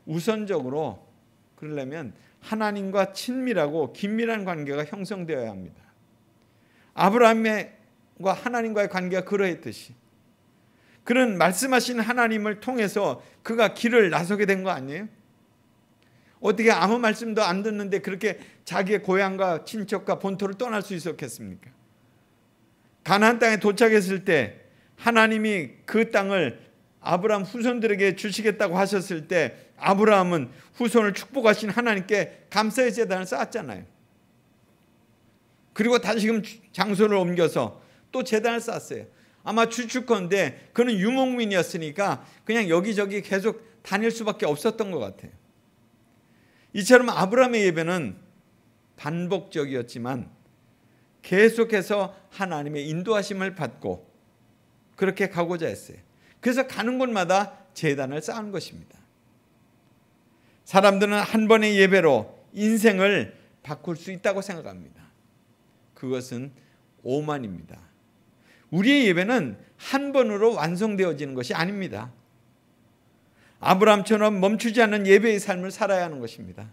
우선적으로 그러려면 하나님과 친밀하고 긴밀한 관계가 형성되어야 합니다. 아브라함과 하나님과의 관계가 그러했듯이 그는 말씀하신 하나님을 통해서 그가 길을 나서게 된 거 아니에요? 어떻게 아무 말씀도 안 듣는데 그렇게 자기의 고향과 친척과 본토를 떠날 수 있었겠습니까? 가나안 땅에 도착했을 때 하나님이 그 땅을 아브라함 후손들에게 주시겠다고 하셨을 때 아브라함은 후손을 축복하신 하나님께 감사의 제단을 쌓았잖아요. 그리고 다시금 장소를 옮겨서 또 제단을 쌓았어요. 아마 추측컨대 그는 유목민이었으니까 그냥 여기저기 계속 다닐 수밖에 없었던 것 같아요. 이처럼 아브라함의 예배는 반복적이었지만 계속해서 하나님의 인도하심을 받고 그렇게 가고자 했어요. 그래서 가는 곳마다 제단을 쌓은 것입니다. 사람들은 한 번의 예배로 인생을 바꿀 수 있다고 생각합니다. 그것은 오만입니다. 우리의 예배는 한 번으로 완성되어지는 것이 아닙니다. 아브라함처럼 멈추지 않는 예배의 삶을 살아야 하는 것입니다.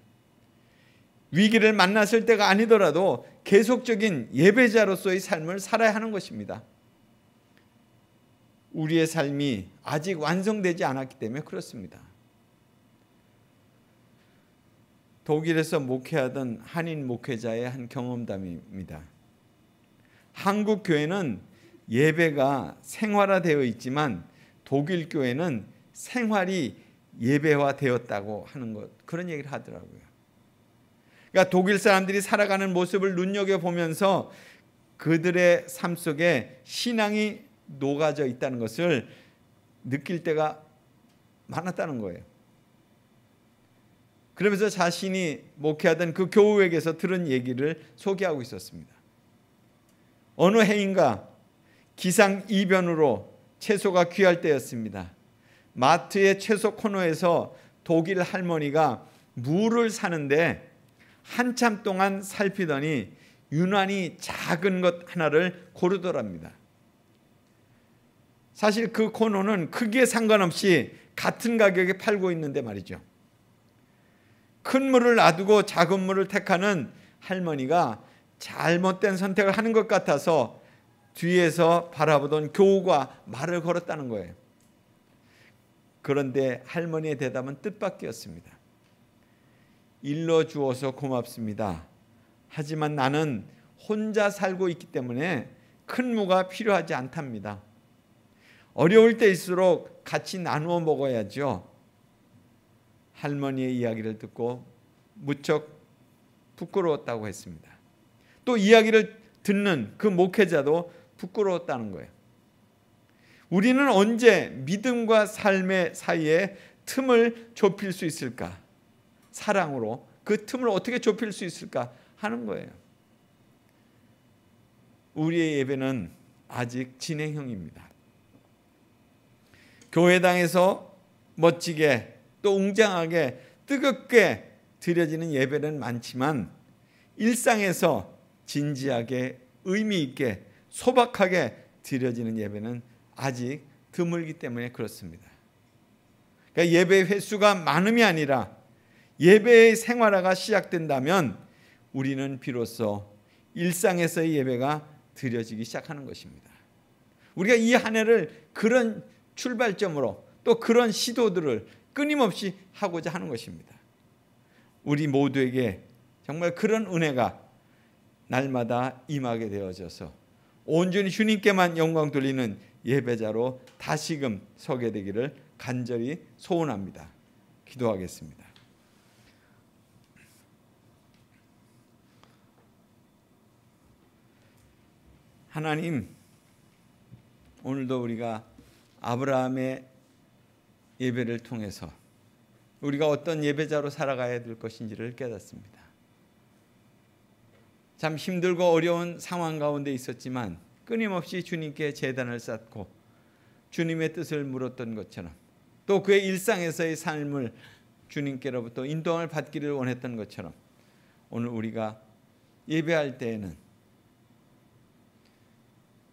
위기를 만났을 때가 아니더라도 계속적인 예배자로서의 삶을 살아야 하는 것입니다. 우리의 삶이 아직 완성되지 않았기 때문에 그렇습니다. 독일에서 목회하던 한인 목회자의 한 경험담입니다. 한국 교회는 예배가 생활화되어 있지만 독일 교회는 생활이 예배화되었다고 하는 것, 그런 얘기를 하더라고요. 그러니까 독일 사람들이 살아가는 모습을 눈여겨보면서 그들의 삶 속에 신앙이 녹아져 있다는 것을 느낄 때가 많았다는 거예요. 그러면서 자신이 목회하던 그 교우에게서 들은 얘기를 소개하고 있었습니다. 어느 해인가 기상이변으로 채소가 귀할 때였습니다. 마트의 채소 코너에서 독일 할머니가 무를 사는데 한참 동안 살피더니 유난히 작은 것 하나를 고르더랍니다. 사실 그 코너는 크기에 상관없이 같은 가격에 팔고 있는데 말이죠. 큰 물을 놔두고 작은 물을 택하는 할머니가 잘못된 선택을 하는 것 같아서 뒤에서 바라보던 교우가 말을 걸었다는 거예요. 그런데 할머니의 대답은 뜻밖이었습니다. 일러주어서 고맙습니다. 하지만 나는 혼자 살고 있기 때문에 큰 무가 필요하지 않답니다. 어려울 때일수록 같이 나누어 먹어야죠. 할머니의 이야기를 듣고 무척 부끄러웠다고 했습니다. 또 이야기를 듣는 그 목회자도 부끄러웠다는 거예요. 우리는 언제 믿음과 삶의 사이에 틈을 좁힐 수 있을까? 사랑으로 그 틈을 어떻게 좁힐 수 있을까 하는 거예요. 우리의 예배는 아직 진행형입니다. 교회당에서 멋지게 또 웅장하게 뜨겁게 드려지는 예배는 많지만 일상에서 진지하게 의미 있게 소박하게 드려지는 예배는 아직 드물기 때문에 그렇습니다. 그러니까 예배 횟수가 많음이 아니라 예배의 생활화가 시작된다면 우리는 비로소 일상에서의 예배가 드려지기 시작하는 것입니다. 우리가 이 한 해를 그런 출발점으로 또 그런 시도들을 끊임없이 하고자 하는 것입니다. 우리 모두에게 정말 그런 은혜가 날마다 임하게 되어져서 온전히 주님께만 영광 돌리는 예배자로 다시금 서게 되기를 간절히 소원합니다. 기도하겠습니다. 하나님, 오늘도 우리가 아브라함의 예배를 통해서 우리가 어떤 예배자로 살아가야 될 것인지를 깨닫습니다. 참 힘들고 어려운 상황 가운데 있었지만 끊임없이 주님께 제단을 쌓고 주님의 뜻을 물었던 것처럼 또 그의 일상에서의 삶을 주님께로부터 인도함을 받기를 원했던 것처럼 오늘 우리가 예배할 때에는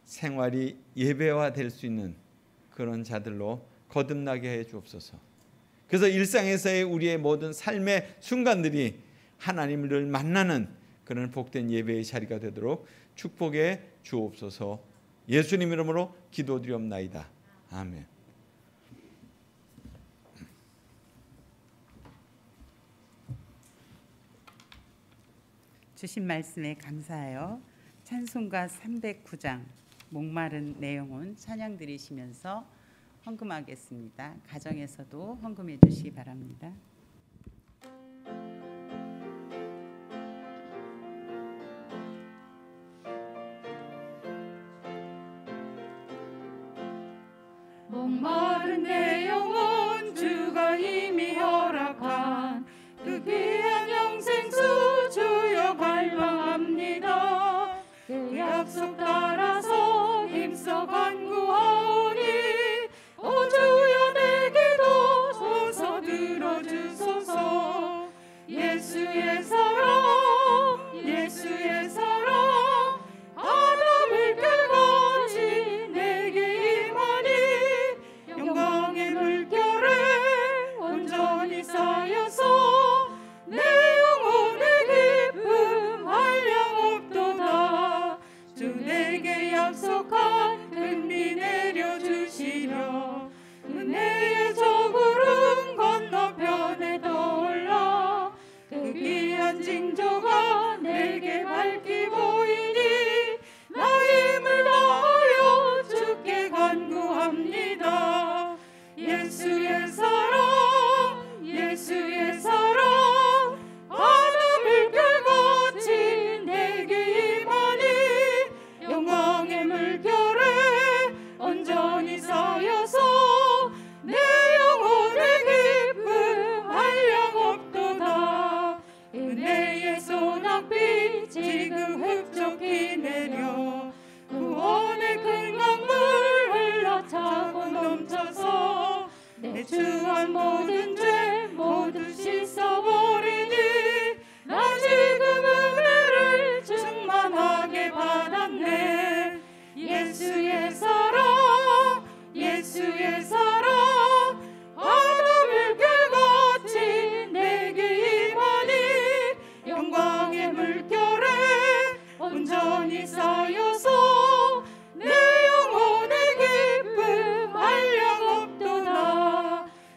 생활이 예배화될 수 있는 그런 자들로 거듭나게 해 주옵소서. 그래서 일상에서의 우리의 모든 삶의 순간들이 하나님을 늘 만나는 그런 복된 예배의 자리가 되도록 축복해 주옵소서. 예수님 이름으로 기도드리옵나이다. 아멘. 주신 말씀에 감사하여 찬송가 309장 목마른 내 영혼 찬양 드리시면서 헌금하겠습니다. 가정에서도 헌금해 주시기 바랍니다. 목마른 내 영혼 주가 이미 허락한 그 귀한 영생수 주여 갈망합니다. 그 약속 따라서 힘써 간구하오니 오 주여 내게도 소서 들어주소서. 예수의 사랑 예수의 사랑 바람을 끌같이 내게 임하니 영광의 물결에 온전히 쌓여서 내 영혼의 기쁨 한량없도다. 주 내게 약속한 은비 내려주시려 은혜의 저 구름 건너편에 떠올라 그 귀한 징조가 내게 밝히 보이니 나 힘을 다하여 주께 간구합니다. 예수의 사랑 예수의 사랑 바람을 끌같이 내게 임하니 영광의 물결에 온전히 쌓여서 내 영혼의 기쁨 한량없도다. 은혜의 소낙비 지금 흡족히 내려 구원의 큰 강물 흘러차고 넘쳐서 내 주한 모든 죄 모두 씻어버리니 나 지금 은혜를 충만하게 받았네. 예수의 사랑 예수의 사랑 바람을 끌같이 내게 임하니 영광의 물결에 온전히 쌓여서 내 영혼의 기쁨 한량없도다.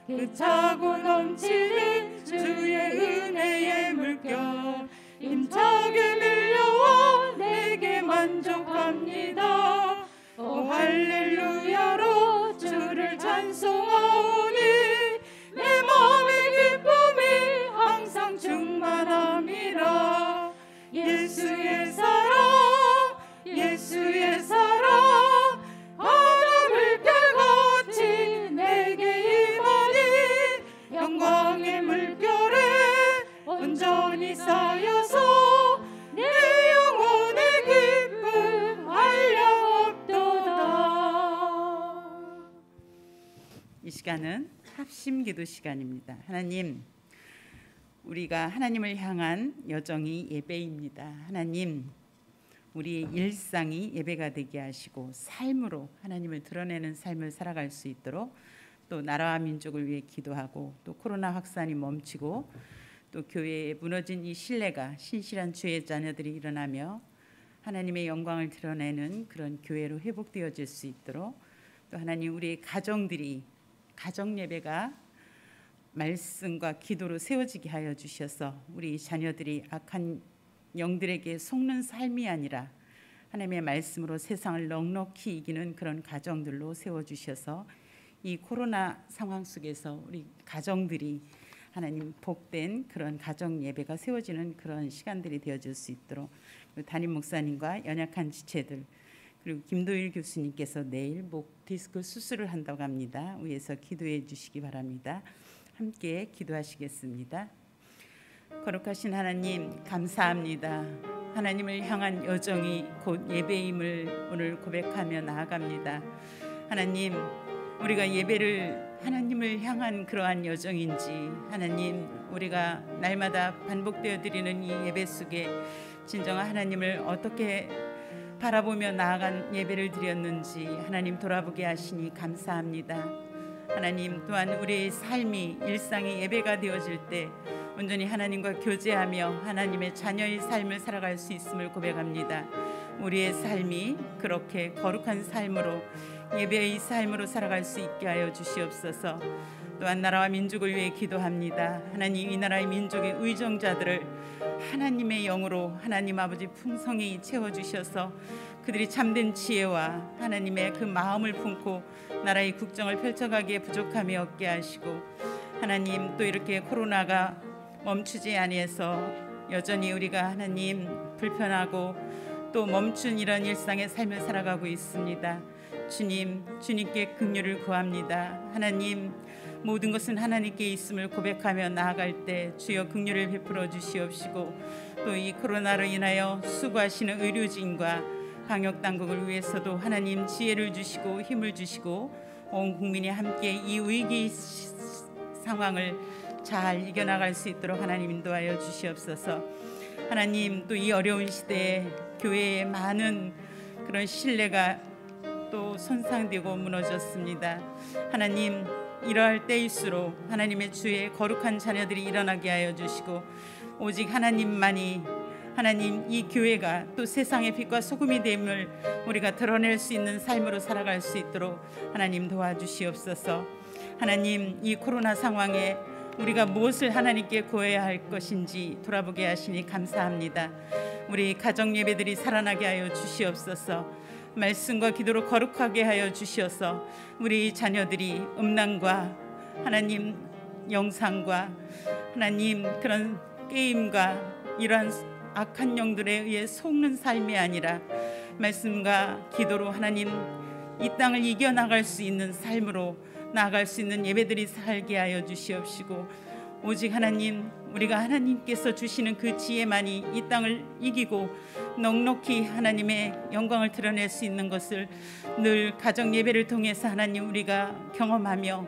그 차고 넘치는 주의 은혜의 물결 힘차게 밀려와 내게 만족합니다. 오 할렐루야로 주를 찬송하오니 내 마음의 기쁨이 항상 충만함이라. 예수의 사랑 예수의 사랑 바람을 끌같이 내게 임하니 영광의 물결에 온전히 쌓여서 내 영혼의 기쁨 한량없도다. 이 시간은 합심 기도 시간입니다. 하나님, 우리가 하나님을 향한 여정이 예배입니다. 하나님, 우리의 일상이 예배가 되게 하시고 삶으로 하나님을 드러내는 삶을 살아갈 수 있도록, 또 나라와 민족을 위해 기도하고, 또 코로나 확산이 멈추고 또 교회에 무너진 이 신뢰가 신실한 주의 자녀들이 일어나며 하나님의 영광을 드러내는 그런 교회로 회복되어질 수 있도록, 또 하나님 우리의 가정들이 가정 예배가 말씀과 기도로 세워지게 하여 주셔서 우리 자녀들이 악한 영들에게 속는 삶이 아니라 하나님의 말씀으로 세상을 넉넉히 이기는 그런 가정들로 세워주셔서 이 코로나 상황 속에서 우리 가정들이 하나님 복된 그런 가정 예배가 세워지는 그런 시간들이 되어질 수 있도록, 담임 목사님과 연약한 지체들, 그리고 김도일 교수님께서 내일 목 디스크 수술을 한다고 합니다. 위에서 기도해 주시기 바랍니다. 함께 기도하시겠습니다. 거룩하신 하나님, 감사합니다. 하나님을 향한 여정이 곧 예배임을 오늘 고백하며 나아갑니다. 하나님, 우리가 예배를 하나님을 향한 그러한 여정인지, 하나님 우리가 날마다 반복되어 드리는 이 예배 속에 진정한 하나님을 어떻게 바라보며 나아간 예배를 드렸는지 하나님 돌아보게 하시니 감사합니다. 하나님, 또한 우리의 삶이 일상의 예배가 되어질 때 온전히 하나님과 교제하며 하나님의 자녀의 삶을 살아갈 수 있음을 고백합니다. 우리의 삶이 그렇게 거룩한 삶으로 예배의 삶으로 살아갈 수 있게 하여 주시옵소서. 또한 나라와 민족을 위해 기도합니다. 하나님, 이 나라의 민족의 의정자들을 하나님의 영으로 하나님 아버지 풍성히 채워주셔서 그들이 참된 지혜와 하나님의 그 마음을 품고 나라의 국정을 펼쳐가기에 부족함이 없게 하시고, 하나님 또 이렇게 코로나가 멈추지 아니해서 여전히 우리가 하나님 불편하고 또 멈춘 이런 일상의 삶을 살아가고 있습니다. 주님, 주님께 긍휼을 구합니다. 하나님, 모든 것은 하나님께 있음을 고백하며 나아갈 때 주여 긍휼을 베풀어 주시옵시고, 또 이 코로나로 인하여 수고하시는 의료진과 방역당국을 위해서도 하나님 지혜를 주시고 힘을 주시고 온 국민이 함께 이 위기 상황을 잘 이겨나갈 수 있도록 하나님 인도하여 주시옵소서. 하나님, 또 이 어려운 시대에 교회에 많은 그런 신뢰가 또 손상되고 무너졌습니다. 하나님, 이러할 때일수록 하나님의 주의 거룩한 자녀들이 일어나게 하여 주시고, 오직 하나님만이, 하나님 이 교회가 또 세상의 빛과 소금이 됨을 우리가 드러낼 수 있는 삶으로 살아갈 수 있도록 하나님 도와주시옵소서. 하나님, 이 코로나 상황에 우리가 무엇을 하나님께 구해야 할 것인지 돌아보게 하시니 감사합니다. 우리 가정 예배들이 살아나게 하여 주시옵소서. 말씀과 기도로 거룩하게 하여 주시어서 우리 자녀들이 음란과 하나님 영상과 하나님 그런 게임과 이러한 악한 영들에 의해 속는 삶이 아니라 말씀과 기도로 하나님 이 땅을 이겨나갈 수 있는 삶으로 나아갈 수 있는 예배들이 살게 하여 주시옵시고, 오직 하나님, 우리가 하나님께서 주시는 그 지혜만이 이 땅을 이기고 넉넉히 하나님의 영광을 드러낼 수 있는 것을 늘 가정 예배를 통해서 하나님 우리가 경험하며,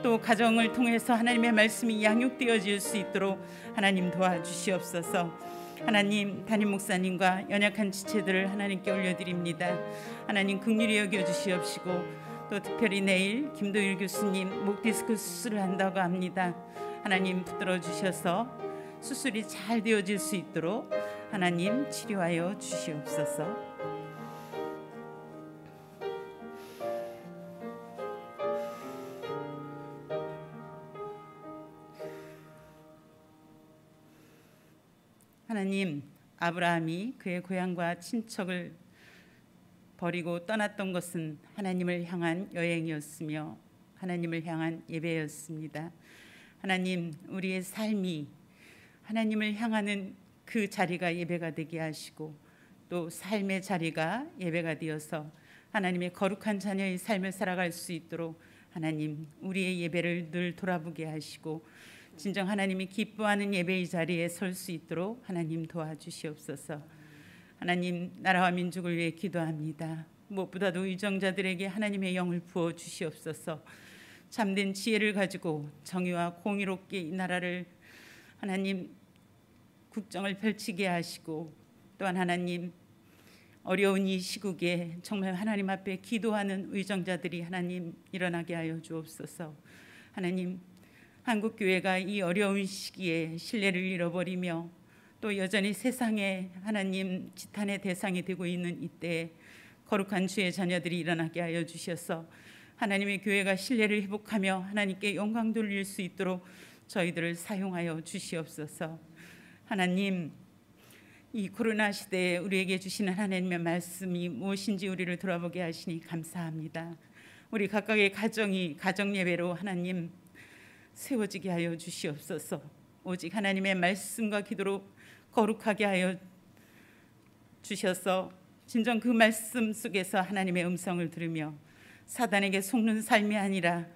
또 가정을 통해서 하나님의 말씀이 양육되어질 수 있도록 하나님 도와주시옵소서. 하나님, 담임 목사님과 연약한 지체들을 하나님께 올려드립니다. 하나님 긍휼히 여겨주시옵시고, 또 특별히 내일 김도일 교수님 목 디스크 수술을 한다고 합니다. 하나님 붙들어 주셔서 수술이 잘 되어질 수 있도록 하나님 치료하여 주시옵소서. 하나님, 아브라함이 그의 고향과 친척을 버리고 떠났던 것은 하나님을 향한 여행이었으며 하나님을 향한 예배였습니다. 하나님, 우리의 삶이 하나님을 향하는 그 자리가 예배가 되게 하시고, 또 삶의 자리가 예배가 되어서 하나님의 거룩한 자녀의 삶을 살아갈 수 있도록 하나님 우리의 예배를 늘 돌아보게 하시고, 진정 하나님이 기뻐하는 예배의 자리에 설 수 있도록 하나님 도와주시옵소서. 하나님, 나라와 민족을 위해 기도합니다. 무엇보다도 의정자들에게 하나님의 영을 부어 주시옵소서. 참된 지혜를 가지고 정의와 공의롭게 이 나라를 하나님 국정을 펼치게 하시고, 또한 하나님 어려운 이 시국에 정말 하나님 앞에 기도하는 의정자들이 하나님 일어나게 하여 주옵소서. 하나님, 한국 교회가 이 어려운 시기에 신뢰를 잃어버리며 또 여전히 세상에 하나님 지탄의 대상이 되고 있는 이때에 거룩한 주의 자녀들이 일어나게 하여 주셔서 하나님의 교회가 신뢰를 회복하며 하나님께 영광 돌릴 수 있도록 저희들을 사용하여 주시옵소서. 하나님, 이 코로나 시대에 우리에게 주시는 하나님의 말씀이 무엇인지 우리를 돌아보게 하시니 감사합니다. 우리 각각의 가정이 가정 예배로 하나님 세워지게 하여 주시옵소서. 오직 하나님의 말씀과 기도로 거룩하게 하여 주셔서 진정 그 말씀 속에서 하나님의 음성을 들으며 사단에게 속는 삶이 아니라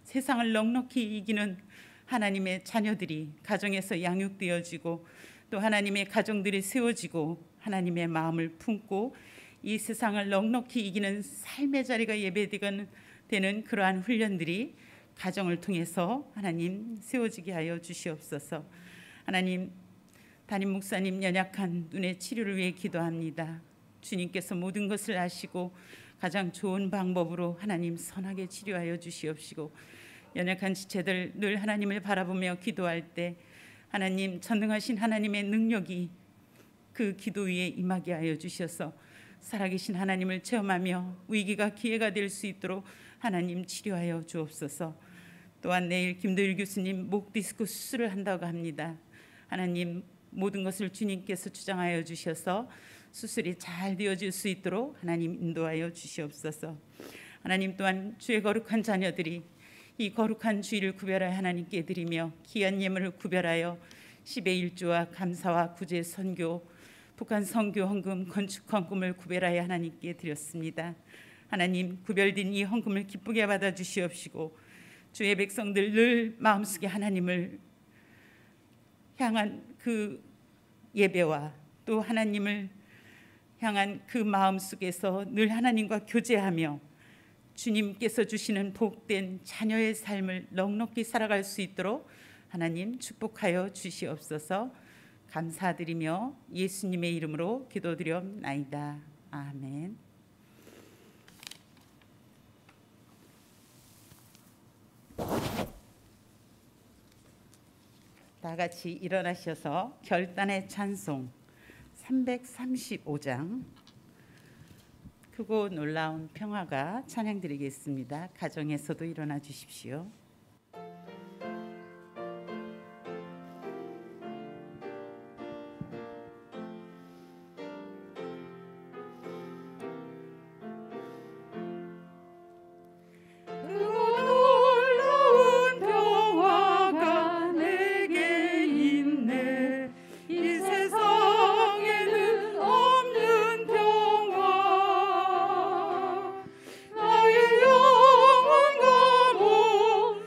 세상을 넉넉히 이기는 하나님의 자녀들이 가정에서 양육되어지고 또 하나님의 가정들이 세워지고 하나님의 마음을 품고 이 세상을 넉넉히 이기는 삶의 자리가 예배되는 그러한 훈련들이 가정을 통해서 하나님 세워지게 하여 주시옵소서. 하나님, 담임 목사님 연약한 눈의 치료를 위해 기도합니다. 주님께서 모든 것을 아시고 가장 좋은 방법으로 하나님 선하게 치료하여 주시옵시고, 연약한 지체들 늘 하나님을 바라보며 기도할 때 하나님 전능하신 하나님의 능력이 그 기도 위에 임하게 하여 주셔서 살아계신 하나님을 체험하며 위기가 기회가 될 수 있도록 하나님 치료하여 주옵소서. 또한 내일 김도일 교수님 목 디스크 수술을 한다고 합니다. 하나님 모든 것을 주님께서 주장하여 주셔서 수술이 잘 되어질 수 있도록 하나님 인도하여 주시옵소서. 하나님 또한 주의 거룩한 자녀들이 이 거룩한 주일을 구별하여 하나님께 드리며 귀한 예물을 구별하여 10의 1조와 감사와 구제 선교, 북한 선교 헌금, 건축 헌금을 구별하여 하나님께 드렸습니다. 하나님 구별된 이 헌금을 기쁘게 받아 주시옵시고 주의 백성들 늘 마음속에 하나님을 향한 그 예배와 또 하나님을 향한 그 마음 속에서 늘 하나님과 교제하며 주님께서 주시는 복된 자녀의 삶을 넉넉히 살아갈 수 있도록 하나님 축복하여 주시옵소서. 감사드리며 예수님의 이름으로 기도드리옵나이다. 아멘. 다 같이 일어나셔서 결단의 찬송 335장 크고 놀라운 평화가 찬양드리겠습니다. 가정에서도 일어나 주십시오. 나의 영혼과 몸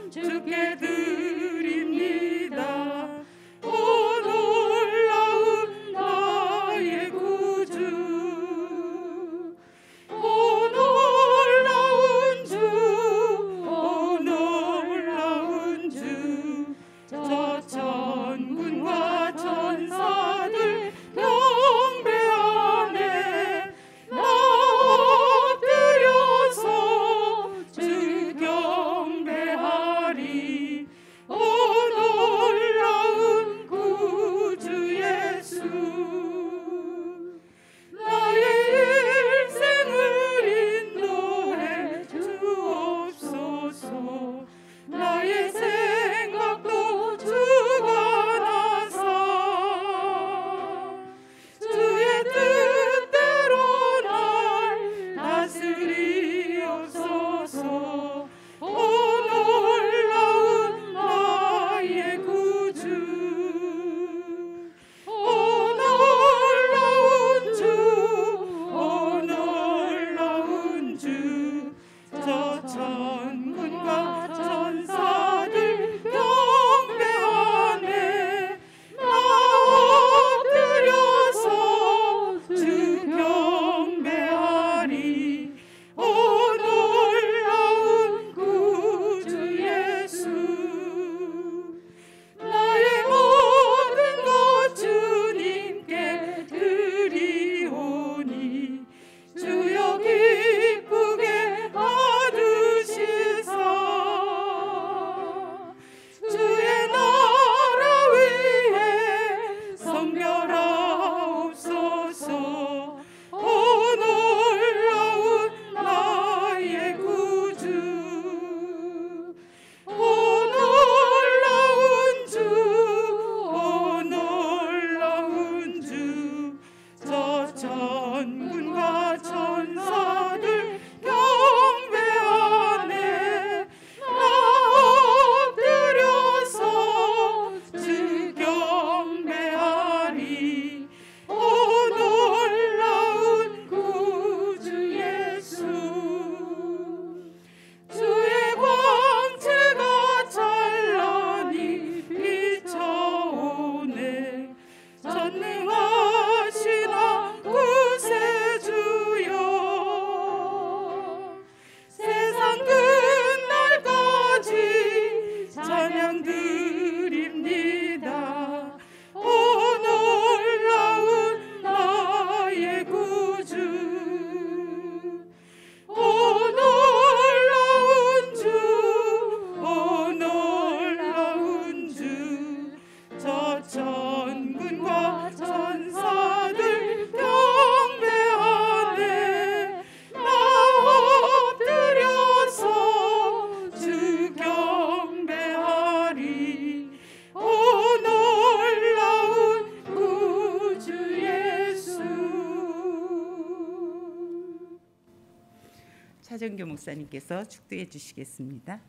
차정교 목사님께서 축도해 주시겠습니다.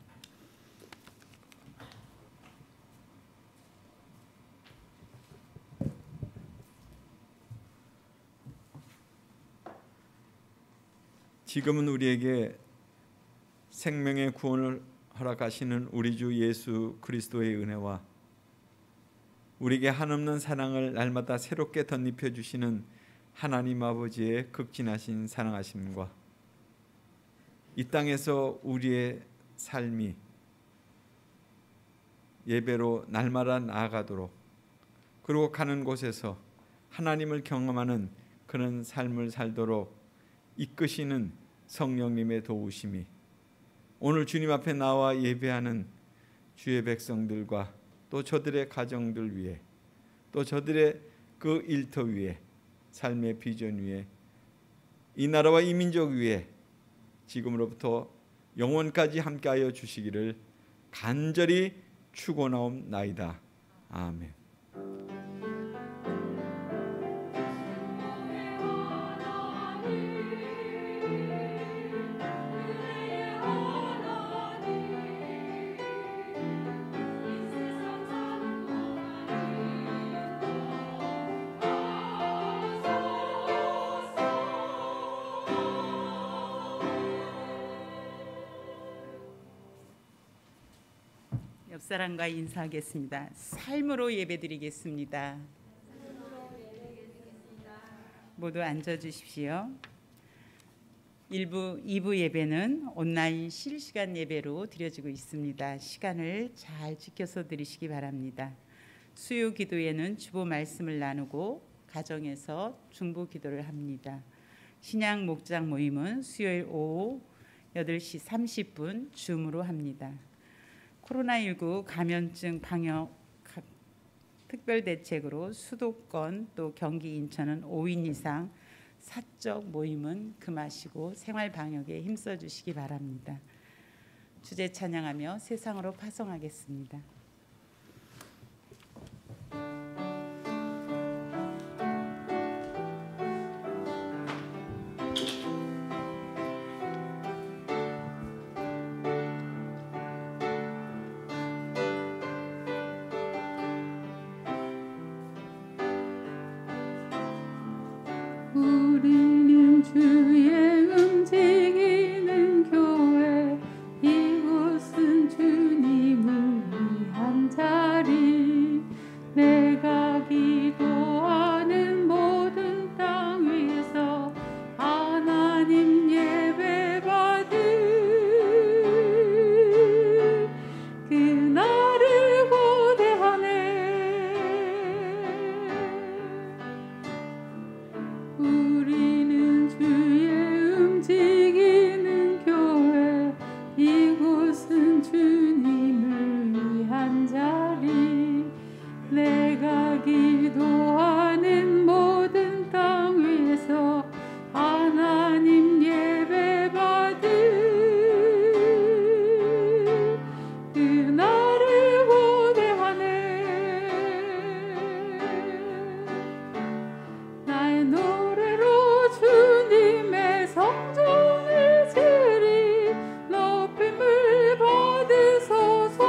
지금은 우리에게 생명의 구원을 허락하시는 우리 주 예수 그리스도의 은혜와 우리에게 한없는 사랑을 날마다 새롭게 덧입혀 주시는 하나님 아버지의 극진하신 사랑하심과 이 땅에서 우리의 삶이 예배로 날마다 나아가도록, 그리고 가는 곳에서 하나님을 경험하는 그런 삶을 살도록 이끄시는 성령님의 도우심이 오늘 주님 앞에 나와 예배하는 주의 백성들과 또 저들의 가정들 위에, 또 저들의 그 일터 위에, 삶의 비전 위에, 이 나라와 이 민족 위에 지금으로부터 영원까지 함께하여 주시기를 간절히 축원하옵나이다. 아멘. 옆사람과 인사하겠습니다. 삶으로 예배드리겠습니다. 모두 앉아주십시오. 2부 예배는 온라인 실시간 예배로 드려지고 있습니다. 시간을 잘 지켜서 드리시기 바랍니다. 수요 기도에는 주보 말씀을 나누고 가정에서 중보 기도를 합니다. 신약 목장 모임은 수요일 오후 8시 30분 줌으로 합니다. 코로나19 감염증 방역 특별 대책으로 수도권 또 경기 인천은 5인 이상 사적 모임은 금하시고 생활 방역에 힘써 주시기 바랍니다. 주제 찬양하며 세상으로 파송하겠습니다. 우리는 주의 움직이는 교회, 이곳은 주님을 위한 자리. 내가 기도하는 모든 땅 위에서 하나님 예배 받을 그날을 고대하네. 우리는 주의 움직이는 교회, 이곳은 주님을 위한 자리. 내가 기도하는 모든 땅 위에서 하나님 예배 받을 그날을 고대하네. 나의 노래로 주님의 성전을 지으리. 높임을 받으소서.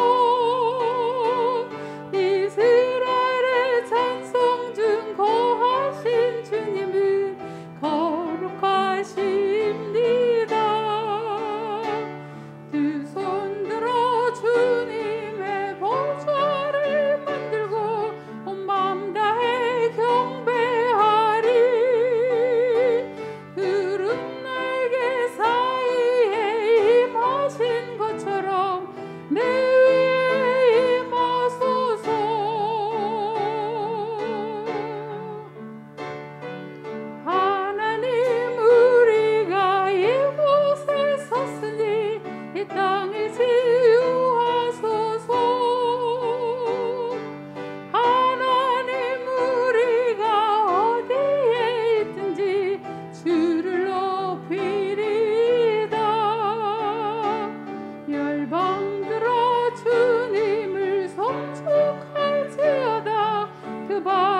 이스라엘의 찬송 중 거하신 주님은 거룩하십니다. 두 손 들어 주님의 보좌를 만들고 온 마음 다해 경배하리. 푸른 날개 사이에 임하신 것처럼 내 위에 임하소서. 하나님, 우리가 이곳에 섰으니 이 땅을 치유하소서. 하나님, 우리가 어디에 있든지 주를 높이리이다. 열방들아 주님을 송축할지어다. 그 발